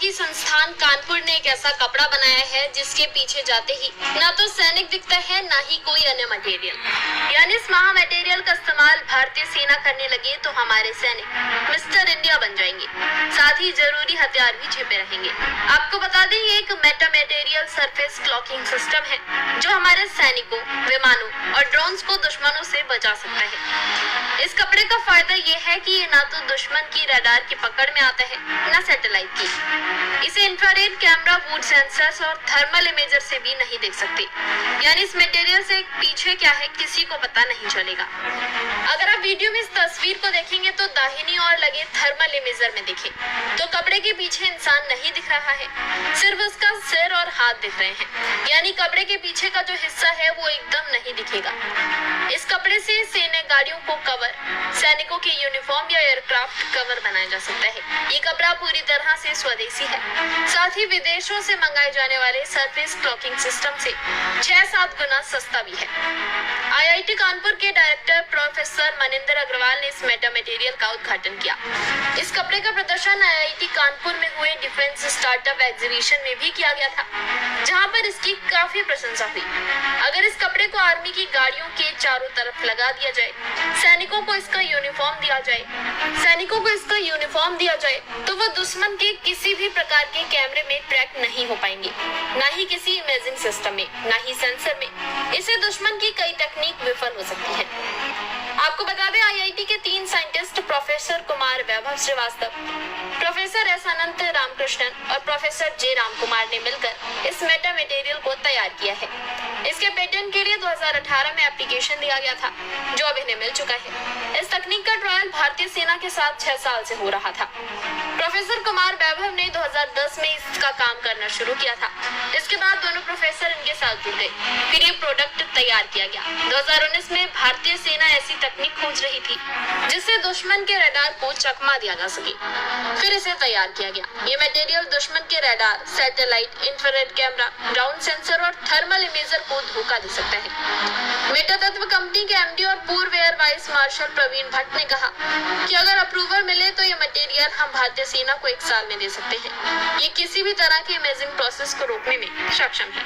प्रौद्योगिकी संस्थान कानपुर ने एक ऐसा कपड़ा बनाया है जिसके पीछे जाते ही ना तो सैनिक दिखता है ना ही कोई अन्य मटेरियल। यानी इस महा मटेरियल का इस्तेमाल भारतीय सेना करने लगे तो हमारे सैनिक मिस्टर इंडिया बन जाएंगे, साथ ही जरूरी हथियार भी छिपे रहेंगे। आपको बता दें ये एक Meta material surface clocking system है जो हमारे सैनिकों, विमानों और ड्रोन्स को दुश्मनों से बचा सकता है। इस कपड़े का फायदा ये है कि ये ना तो दुश्मन की रडार की पकड़ में आता है ना सैटेलाइट की। इसे इंफ्रारेड कैमरा, वुड सेंसर्स और थर्मल इमेजर से भी नहीं देख सकते। यानी इस मटेरियल से पीछे क्या है किसी को पता नहीं चलेगा। अगर आप वीडियो में इस तस्वीर को देखेंगे तो दाहिनी ओर लगे थर्मल इमेजर में दिखे तो कपड़े के पीछे इंसान नहीं दिख रहा है, सिर्फ उसका सिर और हाथ दिख रहे हैं। यानी कपड़े के पीछे का जो हिस्सा है वो एकदम नहीं दिखेगा। इस कपड़े से सैन्य गाड़ियों को कवर, सैनिकों के यूनिफॉर्म या एयरक्राफ्ट कवर बनाया जा सकता है। ये कपड़ा पूरी तरह से स्वदेशी है, साथ ही विदेशों से मंगाए जाने वाले सरफेस क्लॉकिंग सिस्टम से 6-7 गुना सस्ता भी है। आईआईटी कानपुर के डायरेक्टर प्रोफेसर मनिंदर अग्रवाल ने इस मेटा मटेरियल का उद्घाटन किया। इस कपड़े का प्रदर्शन आईआईटी कानपुर में हुए डिफेंस स्टार्टअप एग्जीबिशन में भी किया गया था, जहां पर इसकी काफी प्रशंसा हुई। अगर इस कपड़े को आर्मी की गाड़ियों के चारों तरफ लगा दिया जाए, सैनिकों को इसका यूनिफॉर्म दिया जाए तो वो दुश्मन के किसी भी प्रकार के कैमरे में ट्रैक नहीं हो पाएंगे, ना ही किसी इमेजिंग सिस्टम में, ना ही सेंसर में। इससे दुश्मन की कई तकनीक विफल हो सकती है। आपको बता दें आईआईटी के 3 साइंटिस्ट प्रोफेसर कुमार वैभव श्रीवास्तव, प्रोफेसर एस अनंत रामकृष्णन और प्रोफेसर जे राम कुमार ने मिलकर इस मेटा मटेरियल को तैयार किया है। इसके पेटेंट के लिए 2018 में एप्लीकेशन दिया गया था, जो अब इन्हें मिल चुका है। इस तकनीक का ट्रायल भारतीय सेना के साथ 6 साल से हो रहा था। प्रोफेसर कुमार वैभव ने 2010 में इसका काम करना शुरू किया था। इसके बाद दोनों प्रोफेसर इनके साथ जुड़ गए, फिर ये प्रोडक्ट तैयार किया गया। 2019 में भारतीय सेना ऐसी तकनीक खोज रही थी जिससे दुश्मन के रडार को चकमा दिया जा सके, फिर इसे तैयार किया गया। ये मटेरियल दुश्मन के radar, satellite, infrared camera, ground sensor और थर्मल इमेजर को धोखा दे सकता है। मेटा तत्व कंपनी के एमडी और पूर्व air vice marshal Praveen Bhatt ने कहा कि अगर अप्रूवल मिले तो ये मटेरियल हम भारतीय सेना को 1 साल में दे सकते हैं। ये किसी भी तरह की इमेजिंग प्रोसेस को रोकने में सक्षम है।